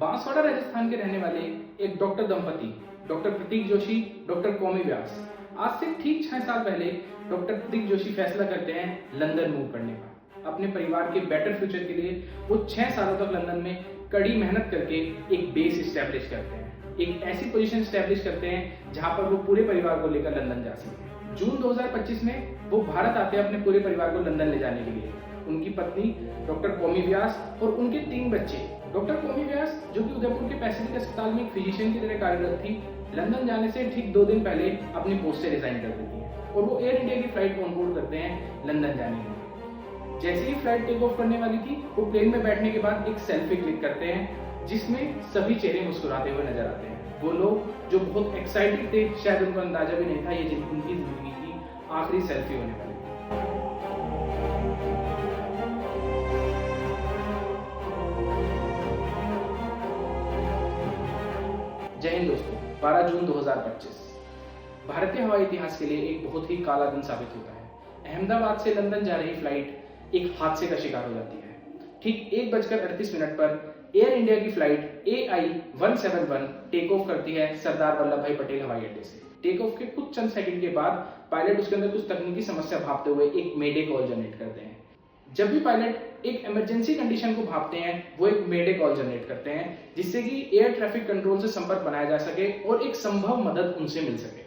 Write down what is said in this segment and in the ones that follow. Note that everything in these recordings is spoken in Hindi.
बांसवाड़ा राजस्थान के रहने वाले एक डॉक्टर दंपति डॉक्टर प्रतीक जोशी, डॉक्टर कौमी व्यास, आज से ठीक 6 साल पहले डॉक्टर प्रतीक जोशी फैसला करते हैं लंदन मूव करने का। अपने परिवार के बेटर फ्यूचर के लिए वो 6 सालों तक लंदन में कड़ी मेहनत करके एक बेस इस्टेब्लिश करते हैं, एक ऐसी पोजीशन इस्टेब्लिश करते हैं जहां पर वो पूरे परिवार को लेकर लंदन जा सके। जून 2025 में वो भारत आते हैं अपने पूरे परिवार को लंदन ले जाने के लिए। उनकी पत्नी डॉक्टर कौमी व्यास और उनके 3 बच्चे। डॉक्टर कौमी व्यास, जो कि उदयपुर के पैसिफिक अस्पताल में एक फिजिशियन की तरह कार्यरत थी, लंदन जाने से ठीक 2 दिन पहले अपनी पोस्ट से रिजाइन कर देती है और वो एयर इंडिया की फ्लाइट ऑन बोर्ड करते हैं लंदन जाने के लिए। जैसे ही फ्लाइट टेक ऑफ करने वाली थी, वो प्लेन में बैठने के बाद एक सेल्फी क्लिक करते हैं जिसमें सभी चेहरे मुस्कुराते हुए नजर आते हैं। वो लोग जो बहुत एक्साइटेड थे, शायद उनको अंदाजा भी नहीं था ये उनकी जिंदगी की आखिरी सेल्फी होने वाली थी। जय हिंद दोस्तों। 12 जून 2025 भारतीय हवाई इतिहास के लिए एक बहुत ही काला दिन साबित होता है। अहमदाबाद से लंदन जा रही फ्लाइट एक हादसे का शिकार हो जाती है। ठीक 1:38 पर एयर इंडिया की फ्लाइट AI-171 टेक ऑफ करती है सरदार वल्लभ भाई पटेल हवाई अड्डे से। टेक ऑफ के कुछ चंद सेकंड के बाद पायलट उसके अंदर कुछ तकनीकी समस्या भांपते हुए एक मेडे कॉल जनरेट करते हैं। जब भी पायलट एक इमरजेंसी कंडीशन को भांपते हैं, वो एक मेडे कॉल जनरेट करते हैं जिससे कि एयर ट्रैफिक कंट्रोल से संपर्क बनाया जा सके और एक संभव मदद उनसे मिल सके।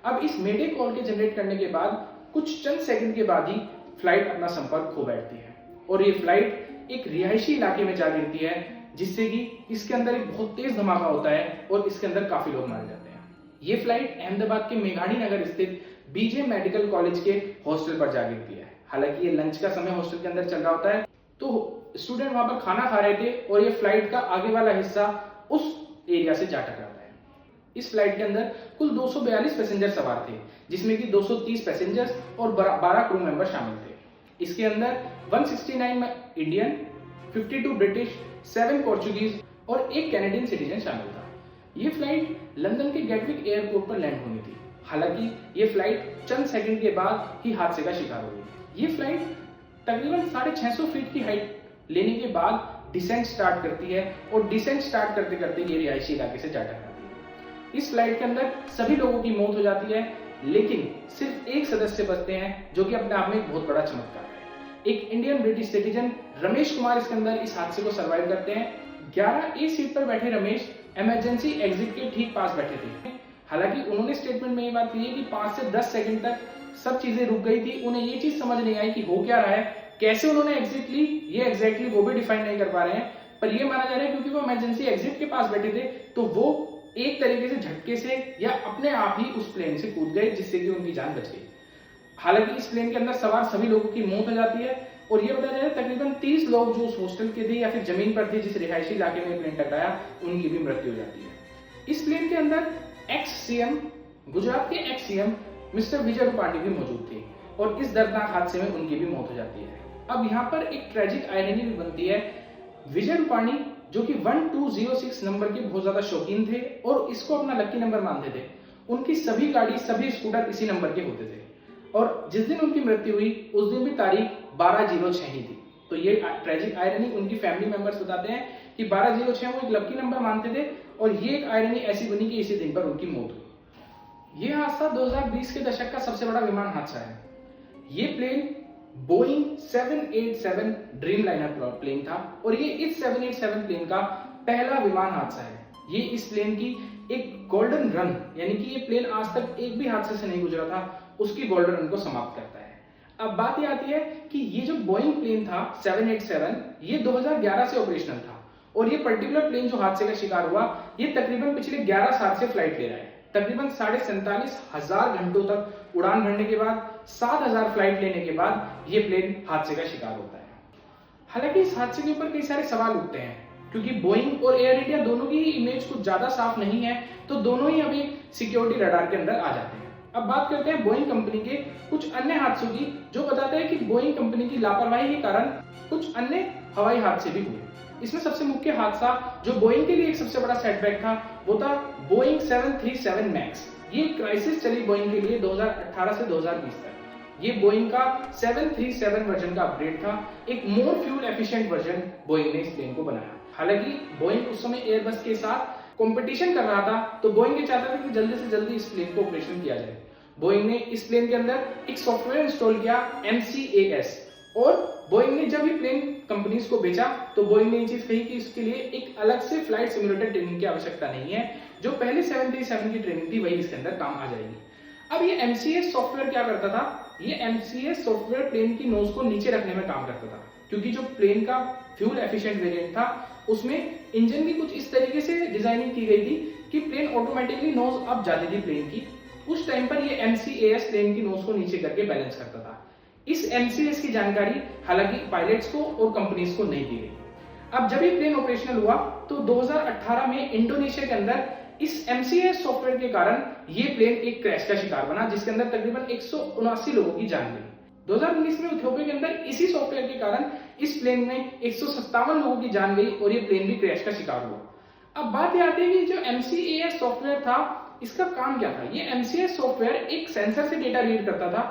अब इस मेडे कॉल के जनरेट करने के बाद कुछ चंद सेकंड के बाद ही फ्लाइट अपना संपर्क खो बैठती है और ये फ्लाइट एक रिहायशी इलाके में जा गिरती है, जिससे कि इसके अंदर एक बहुत तेज धमाका होता है और इसके अंदर काफी लोग मारे जाते हैं। ये फ्लाइट अहमदाबाद के मेघाड़ी नगर स्थित बीजे मेडिकल कॉलेज के हॉस्टल पर जा गिरती है। हालांकि ये लंच का समय हॉस्टल के अंदर चल रहा होता है, तो स्टूडेंट वहां पर खाना खा रहे थे और ये फ्लाइट का आगे वाला हिस्सा उस एरिया से जा टकराता है। इस फ्लाइट के अंदर कुल 242 पैसेंजर सवार थे, जिसमें कि 230 पैसेंजर्स और 12 क्रू मेंबर शामिल थे। इसके अंदर 169 इंडियन, 52 ब्रिटिश, 7 पोर्चुगीज और 1 कैनेडियन सिटीजन शामिल था। ये फ्लाइट लंदन के गेटविक एयरपोर्ट पर लैंड होनी थी। हालांकि ये फ्लाइट चंद सेकंड के बाद ही हादसे का शिकार हो गई। ये फ्लाइट तकरीबन 650 फीट की हाइट लेने के बाद डिसेंट स्टार्ट करती है और डिसेंट स्टार्ट करते करते ये रिहायशी इलाके से जा टकराती है। इस फ्लाइट के अंदर सभी लोगों की मौत हो जाती है, लेकिन सिर्फ एक सदस्य बचते हैं, जो कि अपने आप में एक बहुत बड़ा चमत्कार है। एक Indian British citizen Ramesh Kumar इसके अंदर इस हादसे को सर्वाइव करते हैं। 11A सीट पर बैठे रमेश इमरजेंसी एग्जिट के ठीक पास बैठे थे। हालांकि उन्होंने स्टेटमेंट में ये बात कही है कि 5 से 10 सेकंड तक सब चीजें रुक गई थी। उन्हें ये चीज समझ नहीं आई कि हो क्या रहा है, कैसे उन्होंने एग्जिट ली, ये एग्जैक्टली वो भी डिफाइन नहीं कर पा रहे हैं। पर ये माना जा रहा है क्योंकि वो इमरजेंसी एग्जिट के पास बैठे थे, तो वो एक तरीके से झटके से या अपने आप ही उस प्लेन से कूद गए, जिससे कि उनकी जान बच गई। हालांकि इस प्लेन के अंदर सवार सभी लोगों की मौत हो जाती है और ये बताया जा रहा है तकरीबन 30 लोग जो उस हॉस्टल के थे या फिर जमीन पर थे जिस रिहायशी इलाके में प्लेन टकराया, उनकी भी मृत्यु हो जाती है। इस प्लेन के अंदर गुजरात के ex CM mister Vijay Rupani भी मौजूद थे और इस दर्दनाक हादसे में उनकी भी मौत हो जाती है। अब यहाँ पर एक ट्रेजिक आयरनी भी बनती है। विजय रूपाणी, जो कि 1206 नंबर के बहुत ज्यादा शौकीन थे और इसको अपना लकी नंबर मानते थे, उनकी सभी गाड़ी, सभी स्कूटर इसी नंबर के होते थे और जिस दिन उनकी मृत्यु हुई उस दिन भी तारीख 1206 ही थी। तो ये ट्रेजिक आयरनी उनकी फैमिली मेंबर्स बताते हैं कि 1206 वो एक लकी नंबर मानते थे और ये एक आयरनी ऐसी बनी कि इसी दिन पर उनकी मौत हुई। ये हादसा 2020 के दशक का सबसे बड़ा विमान हादसा है। ये प्लेन बोइंग 787 ड्रीमलाइनर प्लेन था और ये इस 787 प्लेन का पहला विमान हादसा है। ये इस प्लेन की एक गोल्डन रन, यानी कि ये प्लेन आज तक एक भी हादसे से नहीं गुजरा था, उसकी गोल्डन रन को समाप्त करता है। अब बात ये आती है कि ये जो बोइंग प्लेन था 787, ये 2011 से ऑपरेशनल था और ये पर्टिकुलर प्लेन जो हादसे का शिकार हुआ, ये तकरीबन पिछले 11 साल से फ्लाइट ले रहा है। तकरीबन 47,500 घंटों तक उड़ान भरने के बाद, 7,000 फ्लाइट लेने के बाद ये प्लेन हादसे का शिकार होता है। हालांकि इस हादसे के ऊपर कई सारे सवाल उठते हैं, क्योंकि बोइंग और एयर इंडिया दोनों की इमेज कुछ ज्यादा साफ नहीं है, तो दोनों ही अभी सिक्योरिटी रडार के अंदर आ जाते हैं। अब बात करते हैं बोइंग कंपनी के कुछ अन्य हादसों की, जो बताते हैं कि बोइंग कंपनी की लापरवाही के कारण कुछ अन्य हवाई हादसे भी हुए। इसमें सबसे मुख्य हादसा जो बोइंग के लिए एक सबसे बड़ा सेटबैक था, वो था बोइंग 737 मैक्स। ये क्राइसिस चली बोइंग के लिए 2018 से 2020 तक। ये बोइंग का 737 वर्जन का अपग्रेड था। एक मोर फ्यूल एफिशिएंट वर्जन बोइंग ने इस प्लेन को बनाया। हालांकि बोइंग उस समय एयरबस के साथ कंपटीशन कर रहा था, तो बोइंग ये चाहता था कि जल्दी से जल्दी इस प्लेन को ऑपरेशन किया जाए। बोइंग ने इस प्लेन के अंदर एक सॉफ्टवेयर इंस्टॉल किया MCAS, और बोइंग ने जब ये प्लेन कंपनीज को बेचा तो बोइंग ने ये चीज कही कि इसके लिए एक अलग से फ्लाइट सिमुलेटर ट्रेनिंग की आवश्यकता नहीं है, जो पहले 737 की ट्रेनिंग थी वही इसके अंदर काम आ जाएगी। अब ये MCAS सॉफ्टवेयर क्या करता था, ये MCAS सॉफ्टवेयर प्लेन की नोज को नीचे रखने में काम करता था, क्योंकि जो प्लेन का फ्यूल एफिशिएंट वेरिएंट था उसमें इंजन की कुछ इस तरीके से डिजाइनिंग की गई थी कि प्लेन ऑटोमेटिकली नोज अप जाती थी प्लेन की। उस टाइम पर ये MCAS प्लेन की नोज को नीचे करके बैलेंस करता था। इस MCAS की जानकारी हालांकि पायलट्स को और कंपनीज को नहीं दी गई। अब जब ये प्लेन ऑपरेशनल हुआ तो 2018 में इंडोनेशिया के अंदर इस MCAS सॉफ्टवेयर के कारण ये प्लेन एक क्रैश का शिकार बना, जिसके अंदर तकरीबन 179 लोगों की जान गई। 2019 में इथियोपिया के अंदर इसी सॉफ्टवेयर के कारण इस प्लेन में 157 लोगों की जान गई और ये प्लेन भी क्रैश का शिकार हुआ। अब बात ये आती है कि जो MCAS सॉफ्टवेयर था इसका काम क्या था। ये MCAS सॉफ्टवेयर एक सेंसर से डेटा रीड करता था।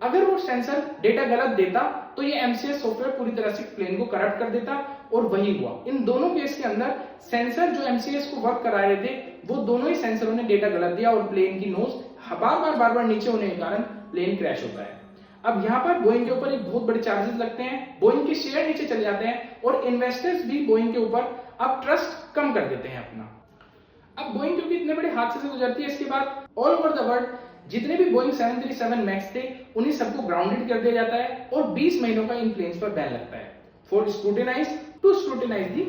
अगर वो सेंसर डेटा गलत देता तो ये MCAS सॉफ्टवेयर पूरी तरह से प्लेन को करप्ट कर देता, और वही हुआ। इन दोनों केस के अंदर सेंसर जो MCAS को वर्क करा रहे थे वो दोनों ही सेंसरों ने डेटा गलत दिया और प्लेन की नोज बार बार नीचे होने के कारण प्लेन क्रैश होता है। अब यहाँ पर बोइंग के ऊपर एक बहुत बड़े चार्जेस लगते हैं, बोइंग के शेयर नीचे चले जाते हैं और इन्वेस्टर्स भी बोइंग के ऊपर अब ट्रस्ट कम कर देते हैं अपना। अब बोइंग क्योंकि इतने बड़े हादसे से गुजरती है, इसके बाद ऑल ओवर द वर्ल्ड जितने भी बोइंग 737 मैक्स थे उन्हीं सबको ग्राउंडेड कर दिया जाता है और 20 महीनों का इन प्लेन्स पर बैन लगता है फॉर स्क्रूटिनाइज दी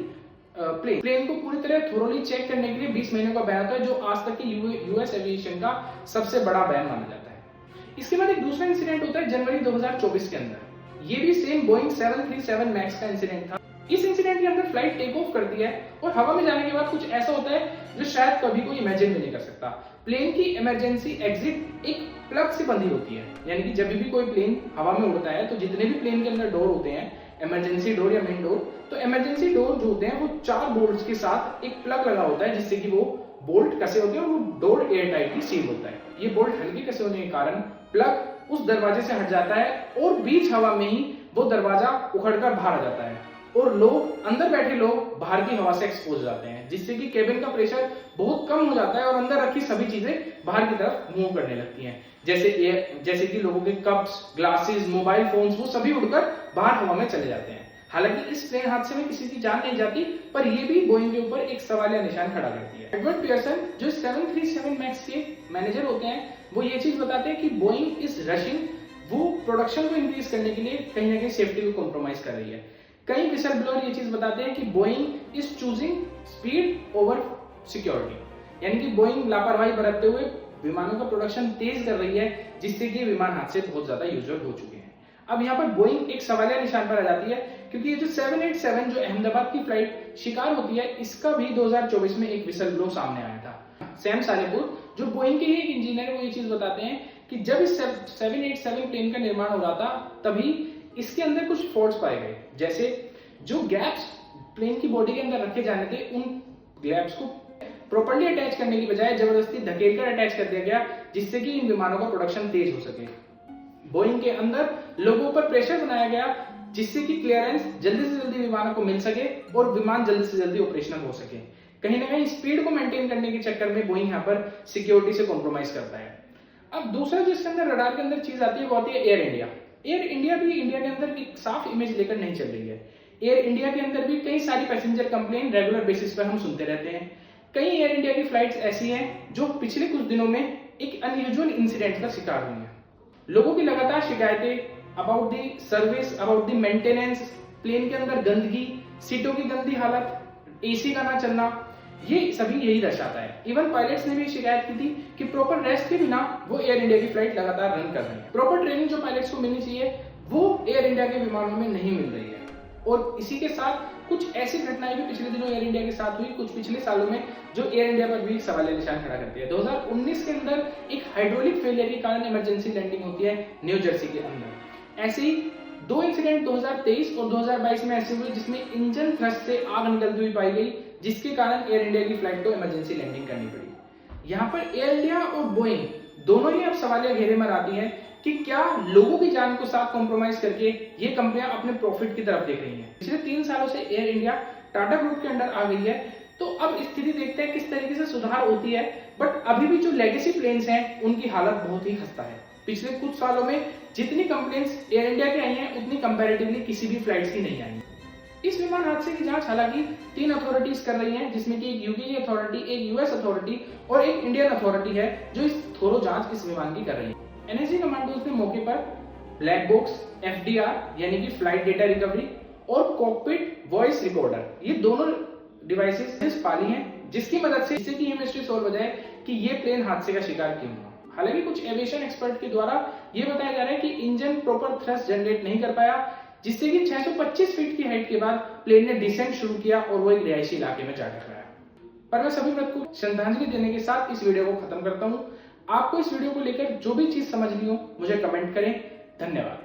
प्लेन को पूरी तरह थोरोली चेक करने के लिए 20 महीनों का बैन होता है, जो आज तक की यूएस एविएशन का सबसे बड़ा बैन माना जाता है। इसके बाद एक दूसरा इंसिडेंट होता है जनवरी 2024 के अंदर। ये भी सेम बोइंग 737 मैक्स का इंसिडेंट था। इस इंसिडेंट के अंदर फ्लाइट टेक ऑफ करती है और हवा में जाने के बाद कुछ ऐसा होता है जो शायद कभी कोई इमेजिन भी नहीं कर सकता। प्लेन की इमरजेंसी एग्जिट एक प्लग से बंधी होती है, यानी कि जब भी कोई प्लेन हवा में उड़ता है तो जितने भी प्लेन के अंदर डोर होते हैं, इमरजेंसी डोर या मेन डोर, तो इमरजेंसी डोर जो होते हैं वो 4 बोल्ट्स के साथ एक प्लग लगा होता है, जिससे कि वो बोल्ट कसे होते हैं और वो डोर एयर टाइटली सील होता है। ये बोल्ट हल्के कसे होने के कारण प्लग उस दरवाजे से हट जाता है और बीच हवा में ही वो दरवाजा उखड़कर बाहर आ जाता है और लोग, अंदर बैठे लोग बाहर की हवा से एक्सपोज हो जाते हैं, जिससे कि केबिन का प्रेशर बहुत कम हो जाता है और अंदर रखी सभी चीजें बाहर की तरफ मूव करने लगती हैं, जैसे कि लोगों के कप्स, ग्लासेस, मोबाइल फोन्स, वो सभी उड़कर बाहर हवा में चले जाते हैं। हालांकि इस प्लेन हादसे में किसी की जान नहीं जाती, पर यह भी बोइंग के ऊपर एक सवालिया निशान खड़ा करती है। एडवर्ड पियर्सन जो 737 मैक्स के मैनेजर होते हैं, वो ये चीज बताते हैं कि बोइंग इज रशिंग, वो प्रोडक्शन को इंक्रीज करने के लिए कहीं ना कहीं सेफ्टी को कॉम्प्रोमाइज कर रही है। कई विसल ब्लोअर ये चीज बताते हैं कि Boeing is choosing speed over security, यानी कि बोइंग लापरवाही बरतते हुए विमानों का प्रोडक्शन तेज कर रही है, जिससे कि विमान हादसे बहुत ज्यादा यूजुअल हो चुके हैं। अब यहाँ पर बोइंग एक सवालिया निशान पर आ जाती है, क्योंकि ये जो 787 जो अहमदाबाद की फ्लाइट शिकार होती है, इसका भी 2024 में एक विसल ब्लो सामने आया था। सैम सालेपुर जो बोइंग के ही एक इंजीनियर है, वो ये चीज बताते हैं कि जब इस 787 प्लेन का निर्माण हो रहा था तभी इसके अंदर कुछ फॉल्ट्स पाए गए, जैसे जो गैप्स प्लेन की बॉडी के अंदर रखे जाने थे, उन गैप्स को प्रॉपर्ली अटैच करने की बजाय जबरदस्ती धकेलकर अटैच कर दिया गया, जिससे कि इन विमानों का प्रोडक्शन तेज हो सके। बोइंग के अंदर लोगों पर प्रेशर बनाया गया, जिससे कि क्लियरेंस जल्दी से जल्दी विमानों को मिल सके और विमान जल्दी से जल्दी ऑपरेशनल हो सके। कहीं ना कहीं स्पीड को मेंटेन करने के चक्कर में बोइंग यहाँ पर सिक्योरिटी से कॉम्प्रोमाइज करता है। अब दूसरा जो इसके अंदर रडार के अंदर चीज आती है वो आती है एयर इंडिया। एयर इंडिया भी इंडिया के अंदर एक साफ इमेज लेकर नहीं चल रही है। एयर इंडिया के अंदर भी कई सारी पैसेंजर कंप्लेन रेगुलर बेसिस पर हम सुनते रहते हैं। कई एयर इंडिया की फ्लाइट्स ऐसी हैं जो पिछले कुछ दिनों में एक अनयूजुअल इंसिडेंट का शिकार हुई हैं। लोगों की लगातार शिकायतें about the service, about the maintenance, plane के अंदर गंदगी, सीटों की गंदी हालत, एसी का ना चलना, ये सभी यही दर्शाता है। इवन पायलट्स ने भी शिकायत की थी कि प्रॉपर रेस्ट के बिना वो एयर इंडिया की फ्लाइट लगातार रन कर रहे हैं। प्रॉपर ट्रेनिंग जो पायलट्स को मिलनी चाहिए वो एयर इंडिया के विमानों में नहीं मिल रही है। और इसी के साथ कुछ ऐसी घटनाएं भी पिछले दिनों एयर इंडिया के साथ हुई, कुछ पिछले सालों में, जो एयर इंडिया पर भी सवालिया निशान खड़ा करती है। 2019 के अंदर एक हाइड्रोलिक फेलियर के कारण इमरजेंसी लैंडिंग होती है न्यू जर्सी के अंदर। ऐसे ही 2 इंसिडेंट 2023 और 2022 में ऐसे हुए जिसमें इंजन थ्रस्ट से आग निकलती हुई पाई गई, जिसके कारण एयर इंडिया की फ्लाइट को इमरजेंसी लैंडिंग करनी पड़ी। यहाँ पर एयर इंडिया और बोइंग दोनों ही अब सवालिया घेरे में आती हैं कि क्या लोगों की जान को साथ कॉम्प्रोमाइज करके ये कंपनियां अपने प्रॉफिट की तरफ देख रही हैं। पिछले 3 सालों से एयर इंडिया टाटा ग्रुप के अंडर आ गई है। तो अब स्थिति देखते हैं किस तरीके से सुधार होती है। बट अभी भी जो लेगेसी प्लेन्स हैं उनकी हालत बहुत ही खस्ता है। पिछले कुछ सालों में जितनी कंप्लेंट्स एयर इंडिया की आई हैं उतनी कंपैरेटिवली किसी भी फ्लाइट्स की नहीं आई। इस विमान हादसे की जांच हालांकि 3 अथॉरिटीज कर रही हैं, जिसमें कि एक यूके अथॉरिटी, एक यूएस अथॉरिटी और एक इंडियन अथॉरिटी है जो इस थोरो जांच इस विमान की कर रही है। एनएसजी कमांडोज ने मौके पर ब्लैक बॉक्स, एफडीआर यानी कि फ्लाइट डेटा रिकवरी और कॉकपिट वॉइस रिकॉर्डर, ये दोनों डिवाइसेस पाली हैं, जिसकी मदद से इससे की मिस्ट्री सॉल्व हो जाए कि ये प्लेन हादसे का शिकार क्यों हुआ। हालांकि कुछ एविएशन एक्सपर्ट के द्वारा ये बताया जा रहा है कि इंजन प्रॉपर थ्रस्ट जनरेट नहीं कर पाया, जिससे कि 625 फीट की हाइट के बाद प्लेन ने डिसेंट शुरू किया और वो एक रिहायशी इलाके में जा टकराया। पर मैं सभी मृत को श्रद्धांजलि देने के साथ इस वीडियो को खत्म करता हूं। आपको इस वीडियो को लेकर जो भी चीज समझनी हो मुझे कमेंट करें। धन्यवाद।